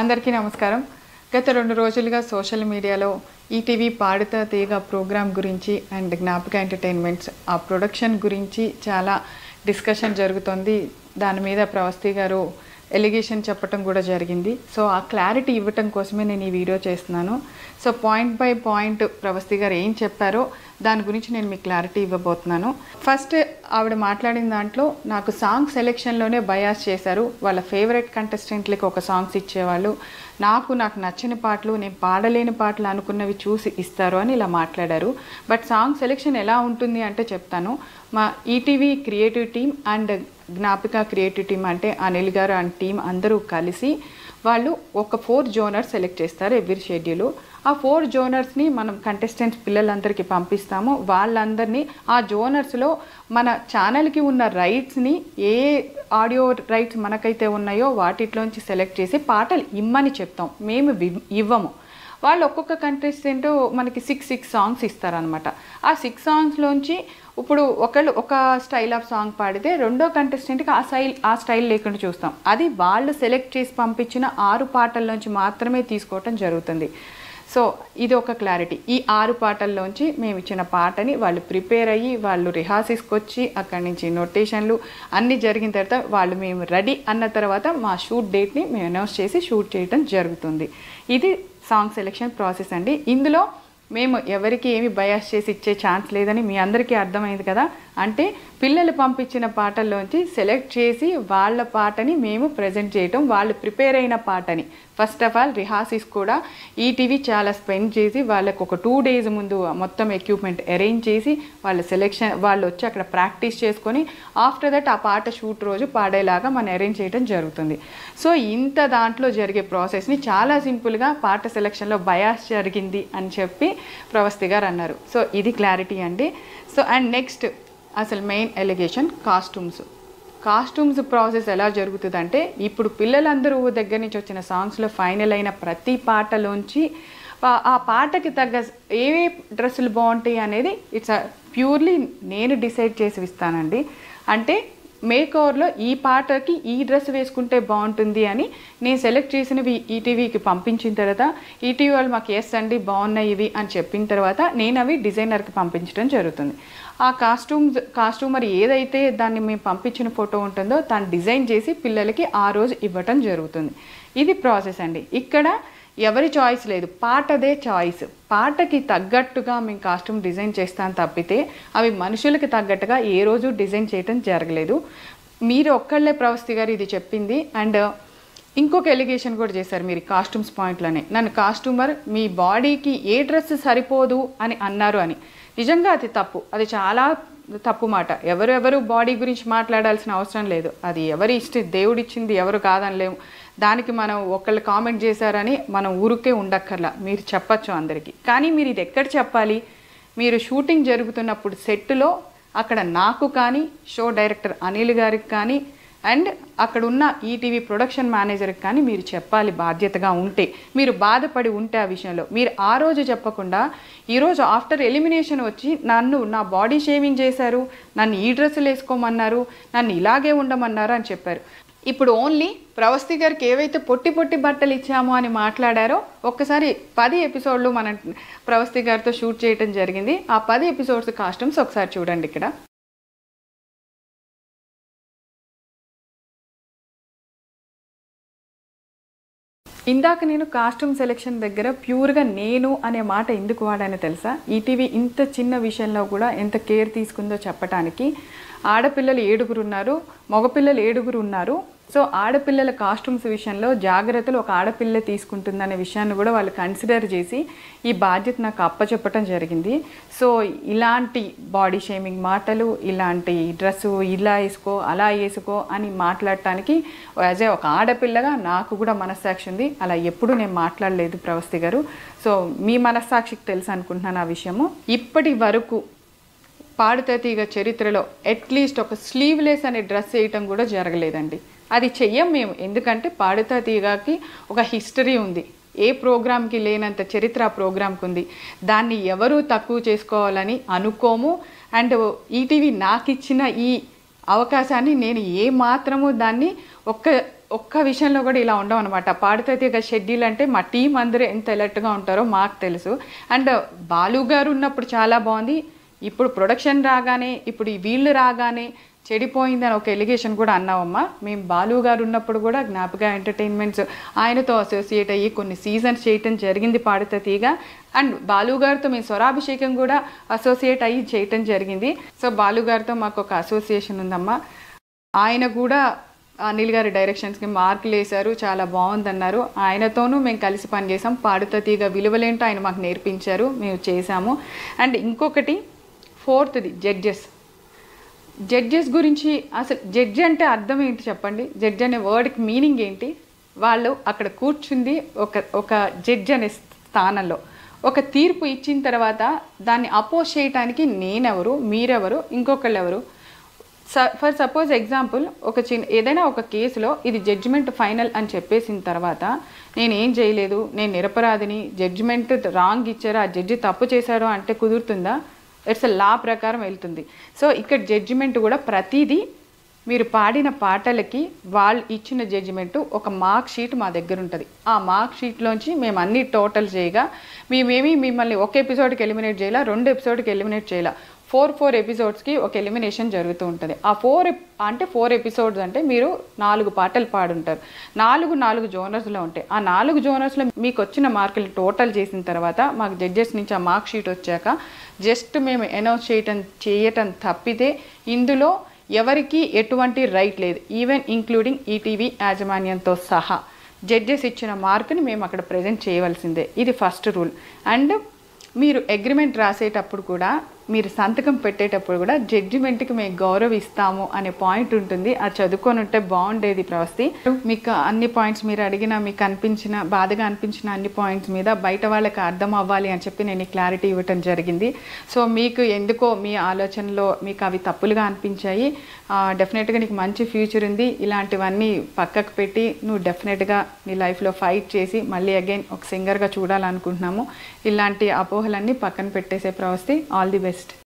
అందరికీ నమస్కారం. గత 2 రోజులుగా సోషల్ మీడియాలో ఈటీవీ పాడుతా తీగ ప్రోగ్రామ్ గురించి అండ్ జ్ఞాపక ఎంటర్టైన్మెంట్స్ ఆ ప్రొడక్షన్ గురించి చాలా డిస్కషన్ జరుగుతుంది. దాని మీద ప్రవస్తి గారు ఎలిగేషన్ చెప్పడం కూడా జరిగింది. సో ఆ క్లారిటీ ఇవ్వటం కోసమే నేను ఈ వీడియో చేస్తున్నాను. So point by point Pravasthi గారు ఏం చెప్పారో దాని గురించి నేను మీకు క్లారిటీ ఇవ్వబోతున్నాను. ఫస్ట్ ఆవిడ మాట్లాడిన దాంట్లో నాకు సాంగ్ సెలెక్షన్లోనే బయాస్ చేశారు. వాళ్ళ ఫేవరెట్ కంటెస్టెంట్లకి ఒక సాంగ్స్ ఇచ్చేవాళ్ళు, నాకు నచ్చిన పాటలు, నేను పాడలేని పాటలు అనుకున్నవి చూసి ఇస్తారు అని ఇలా మాట్లాడారు. బట్ సాంగ్ సెలెక్షన్ ఎలా ఉంటుంది అంటే చెప్తాను. మా ETV creative team and Gnapika creative team అంటే అనిల్ గారు అండ్ టీం అందరూ కలిసి వాళ్ళు ఒక 4 జోనర్స్ సెలెక్ట్ చేస్తారు ఎవ్రీ షెడ్యూల్. ఆ 4 జోనర్స్ని మనం కంటెస్టెంట్స్ పిల్లలందరికీ పంపిస్తాము. వాళ్ళందరినీ ఆ జోనర్స్లో మన ఛానల్కి ఉన్న రైట్స్ని ఏ ఆడియో రైట్స్ మనకైతే ఉన్నాయో వాటిలోంచి సెలెక్ట్ చేసి పాటలు ఇమ్మని చెప్తాం, మేము ఇవ్వము. వాళ్ళు ఒక్కొక్క కంటెస్టెంట్ మనకి 6 సాంగ్స్ ఇస్తారనమాట. ఆ 6 సాంగ్స్లోంచి ఇప్పుడు ఒకళ్ళు ఒక స్టైల్ ఆఫ్ సాంగ్ పాడితే రెండో కంటెస్టెంట్కి ఆ స్టైల్ లేకుండా చూస్తాం. అది వాళ్ళు సెలెక్ట్ చేసి పంపించిన 6 పాటల్లోంచి మాత్రమే తీసుకోవటం జరుగుతుంది. సో ఇది ఒక క్లారిటీ. ఈ 6 పాటల్లోంచి మేము ఇచ్చిన పాటని వాళ్ళు ప్రిపేర్ అయ్యి వాళ్ళు రిహార్సల్స్కి వచ్చి అక్కడి నుంచి నోటేషన్లు అన్నీ జరిగిన తర్వాత వాళ్ళు మేము రెడీ అన్న తర్వాత మా షూట్ డేట్ని మేము అనౌన్స్ చేసి షూట్ చేయడం జరుగుతుంది. ఇది సాంగ్ సెలెక్షన్ ప్రాసెస్ అండి. ఇందులో మేము ఎవరికి ఏమి బయాస్ చేసి ఇచ్చే ఛాన్స్ లేదని మీ అందరికీ అర్థమైంది కదా. అంటే పిల్లలు పంపించిన పాటల్లోంచి సెలెక్ట్ చేసి వాళ్ళ పాటని మేము ప్రజెంట్ చేయటం, వాళ్ళు ప్రిపేర్ అయిన పాటని ఫస్ట్ ఆఫ్ ఆల్ రిహార్సల్స్ కూడా ఈటీవీ చాలా స్పెండ్ చేసి వాళ్ళకు ఒక 2 days ముందు మొత్తం ఎక్విప్మెంట్ అరేంజ్ చేసి వాళ్ళ సెలెక్షన్ వాళ్ళు వచ్చి అక్కడ ప్రాక్టీస్ చేసుకొని ఆఫ్టర్ దట్ ఆ పాట షూట్ రోజు పాడేలాగా మనం అరేంజ్ చేయడం జరుగుతుంది. సో ఇంత దాంట్లో జరిగే ప్రాసెస్ని చాలా సింపుల్గా పాట సెలెక్షన్లో బయాస్ జరిగింది అని చెప్పి ప్రవస్తి గారు అన్నారు. సో ఇది క్లారిటీ అండి. సో అండ్ నెక్స్ట్ అసలు మెయిన్ ఎలిగేషన్ కాస్ట్యూమ్స్ ప్రాసెస్ ఎలా జరుగుతుందంటే ఇప్పుడు పిల్లలందరూ దగ్గర నుంచి వచ్చిన సాంగ్స్లో ఫైనల్ అయిన ప్రతి పాటలోంచి ఆ పాటకి తగ్గ ఏ డ్రెస్సులు బాగుంటాయి అనేది ఇట్స్ ప్యూర్లీ నేను డిసైడ్ చేసి ఇస్తానండి. అంటే మేకోవర్లో ఈ పాటకి ఈ డ్రెస్ వేసుకుంటే బాగుంటుంది అని నేను సెలెక్ట్ చేసినవి ఈటీవీకి పంపించిన తర్వాత ఈటీవీ వాళ్ళు మాకు ఎస్ అండి బాగున్నాయి ఇవి అని చెప్పిన తర్వాత నేను అవి డిజైనర్కి పంపించడం జరుగుతుంది. ఆ కాస్ట్యూమర్ ఏదైతే దాన్ని మేము పంపించిన ఫోటో ఉంటుందో దాన్ని డిజైన్ చేసి పిల్లలకి ఆ రోజు ఇవ్వటం జరుగుతుంది. ఇది ప్రాసెస్ అండి. ఇక్కడ ఎవరి చాయిస్ లేదు, పాటదే చాయిస్. పాటకి తగ్గట్టుగా మేము కాస్ట్యూమ్ డిజైన్ చేస్తాను తప్పితే అవి మనుషులకి తగ్గట్టుగా ఏ రోజు డిజైన్ చేయటం జరగలేదు. మీరు ఒక్కళ్ళే ప్రవస్తి గారు ఇది చెప్పింది. అండ్ ఇంకొక ఎలిగేషన్ కూడా చేశారు మీరు కాస్ట్యూమ్స్ పాయింట్లోనే. నన్ను కాస్ట్యూమర్ మీ బాడీకి ఏ డ్రెస్ సరిపోదు అని అన్నారు అని. నిజంగా అది తప్పు, అది చాలా తప్పు మాట. ఎవరెవరు బాడీ గురించి మాట్లాడాల్సిన అవసరం లేదు. అది ఎవరి దేవుడిచ్చింది ఎవరు కాదనలేము. దానికి మనం ఒకళ్ళు కామెంట్ చేశారని మనం ఊరికే ఉండక్కర్లా, మీరు చెప్పచ్చు అందరికీ. కానీ మీరు ఇది ఎక్కడ చెప్పాలి? మీరు షూటింగ్ జరుగుతున్నప్పుడు సెట్లో అక్కడ నాకు కానీ షో డైరెక్టర్ అనిల్ గారికి కానీ అండ్ అక్కడ ఉన్న ఈటీవీ ప్రొడక్షన్ మేనేజర్కి కానీ మీరు చెప్పాలి. బాధ్యతగా ఉంటే, మీరు బాధపడి ఉంటే ఆ విషయంలో మీరు ఆ రోజు చెప్పకుండా ఈరోజు ఆఫ్టర్ ఎలిమినేషన్ వచ్చి నా బాడీ షేవింగ్ చేశారు, నన్ను ఈ డ్రెస్సులు వేసుకోమన్నారు, నన్ను ఇలాగే ఉండమన్నారు అని చెప్పారు. ఇప్పుడు ఓన్లీ ప్రవస్తి గారికి ఏవైతే పొట్టి బట్టలు ఇచ్చామో అని మాట్లాడారో ఒక్కసారి 10 ఎపిసోడ్లు మనం ప్రవస్తి గారితో షూట్ చేయడం జరిగింది. ఆ 10 ఎపిసోడ్స్ కాస్ట్యూమ్స్ ఒకసారి చూడండి. ఇక్కడ ఇందాక నేను కాస్ట్యూమ్ సెలెక్షన్ దగ్గర ప్యూర్గా నేను అనే మాట ఎందుకు వాడానో తెలుసా? ఈటీవీ ఇంత చిన్న విషయంలో కూడా ఎంత కేర్ తీసుకుందో చెప్పడానికి. ఆడపిల్లలు 7 ఉన్నారు, మగపిల్లలు 7 ఉన్నారు. సో ఆడపిల్లల కాస్ట్యూమ్స్ విషయంలో జాగ్రత్తలు ఒక ఆడపిల్ల తీసుకుంటుందనే విషయాన్ని కూడా వాళ్ళు కన్సిడర్ చేసి ఈ బాధ్యత నాకు అప్పచెప్పటం జరిగింది. సో ఇలాంటి బాడీ షేమింగ్ మాటలు, ఇలాంటి డ్రెస్సు ఇలా వేసుకో అలా వేసుకో అని మాట్లాడటానికి యాజ్ ఏ ఒక ఆడపిల్లగా నాకు కూడా మనస్సాక్షి ఉంది. అలా ఎప్పుడూ నేను మాట్లాడలేదు ప్రవస్తి గారు. సో మీ మనస్సాక్షికి తెలుసు అనుకుంటున్నాను ఆ విషయము. ఇప్పటి వరకు పాడుతా తీగ చరిత్రలో అట్లీస్ట్ ఒక స్లీవ్లెస్ అనే డ్రెస్ వేయటం కూడా జరగలేదండి. అది చెయ్యం మేము. ఎందుకంటే పాడుతా తీగకి ఒక హిస్టరీ ఉంది. ఏ ప్రోగ్రామ్కి లేనంత చరిత్ర ఆ ప్రోగ్రామ్కి ఉంది. దాన్ని ఎవరూ తక్కువ చేసుకోవాలని అనుకోము. అండ్ ఈటీవీ నాకు ఇచ్చిన ఈ అవకాశాన్ని నేను ఏ మాత్రము దాన్ని ఒక్క విషయంలో కూడా ఇలా ఉండవు అనమాట. పాడుతా తీగ షెడ్యూల్ అంటే మా టీం అందరూ ఎంత అలర్ట్గా ఉంటారో మాకు తెలుసు. అండ్ బాలు గారు ఉన్నప్పుడు చాలా బాగుంది. ఇప్పుడు ప్రొడక్షన్ రాగానే, ఇప్పుడు ఈ వీళ్ళు రాగానే చెడిపోయిందని ఒక ఎలిగేషన్ కూడా అన్నావమ్మా. మేము బాలు గారు ఉన్నప్పుడు కూడా జ్ఞాపక ఎంటర్టైన్మెంట్స్ ఆయనతో అసోసియేట్ అయ్యి కొన్ని సీజన్స్ చేయటం జరిగింది పాడుతా తీగ. అండ్ బాలు గారితో మేము స్వరాభిషేకం కూడా అసోసియేట్ అయ్యి చేయటం జరిగింది. సో బాలు గారితో మాకు ఒక అసోసియేషన్ ఉందమ్మా. ఆయన కూడా అనిల్ గారి డైరెక్షన్స్కి మార్కులు వేశారు, చాలా బాగుందన్నారు. ఆయనతోనూ మేము కలిసి పనిచేసాం. పాడుతా తీగ విలువలేంటో ఆయన మాకు నేర్పించారు, మేము చేసాము. అండ్ ఇంకొకటి ఫోర్త్ది జడ్జెస్ గురించి. అసలు జడ్జి అంటే అర్థం ఏంటి చెప్పండి? జడ్జి అనే వర్డ్కి మీనింగ్ ఏంటి? వాళ్ళు అక్కడ కూర్చుంది ఒక జడ్జి అనే స్థానంలో ఒక తీర్పు ఇచ్చిన తర్వాత దాన్ని అపోజ్ చేయటానికి నేనెవరు, మీరెవరు, ఇంకొకళ్ళు ఎవరు? ఫర్ సపోజ్ ఎగ్జాంపుల్, ఏదైనా ఒక కేసులో ఇది జడ్జిమెంట్ ఫైనల్ అని చెప్పేసిన తర్వాత నేను ఏం చేయలేదు, నేను నిరపరాధిని, జడ్జిమెంట్ రాంగ్ ఇచ్చారు, ఆ జడ్జి తప్పు చేశారు అంటే కుదురుతుందా? ఇట్స్ లా ప్రకారం వెళ్తుంది. సో ఇక్కడ జడ్జిమెంట్ కూడా ప్రతిదీ మీరు పాడిన పాటలకి వాళ్ళు ఇచ్చిన జడ్జిమెంటు ఒక మార్క్ షీట్ మా దగ్గర ఉంటుంది. ఆ మార్క్ షీట్లోంచి మేము అన్ని టోటల్ చేయగా మేమేమి మిమ్మల్ని ఒక ఎపిసోడ్కి ఎలిమినేట్ చేయాల, 2 ఎపిసోడ్కి ఎలిమినేట్ చేయాల, 4 ఎపిసోడ్స్కి ఒక ఎలిమినేషన్ జరుగుతూ ఉంటుంది. ఆ 4 ఎపిసోడ్స్ అంటే మీరు 4 పాటలు పాడుంటారు. 4 జోనర్స్లో ఉంటాయి. ఆ 4 జోనర్స్లో మీకు వచ్చిన మార్కులు టోటల్ చేసిన తర్వాత మాకు జడ్జెస్ నుంచి ఆ మార్క్ షీట్ వచ్చాక జస్ట్ మేము అనౌన్స్ చేయటం తప్పితే ఇందులో ఎవరికి ఎటువంటి రైట్ లేదు, ఈవెన్ ఇంక్లూడింగ్ ఈటీవీ యాజమాన్యంతో సహా. జడ్జెస్ ఇచ్చిన మార్కుని మేము అక్కడ ప్రజెంట్ చేయవలసిందే. ఇది ఫస్ట్ రూల్. అండ్ మీరు అగ్రిమెంట్ రాసేటప్పుడు కూడా, మీరు సంతకం పెట్టేటప్పుడు కూడా జడ్జిమెంట్కి మేము గౌరవిస్తాము అనే పాయింట్ ఉంటుంది. అది చదువుకొని ఉంటే బాగుండేది ప్రవస్తి. మీకు అన్ని పాయింట్స్ మీరు అడిగిన, మీకు అనిపించిన, బాధగా అనిపించిన అన్ని పాయింట్స్ మీద బయట వాళ్ళకి అర్థం అవ్వాలి అని చెప్పి నేను క్లారిటీ ఇవ్వటం జరిగింది. సో మీకు ఎందుకో మీ ఆలోచనలో మీకు అవి తప్పులుగా అనిపించాయి. డెఫినెట్గా నీకు మంచి ఫ్యూచర్ ఉంది. ఇలాంటివన్నీ పక్కకు పెట్టి నువ్వు డెఫినెట్గా నీ లైఫ్లో ఫైట్ చేసి మళ్ళీ అగైన్ ఒక సింగర్గా చూడాలనుకుంటున్నాము. ఇలాంటి అపోహలన్నీ పక్కన పెట్టేసే ప్రవస్తి. All the best.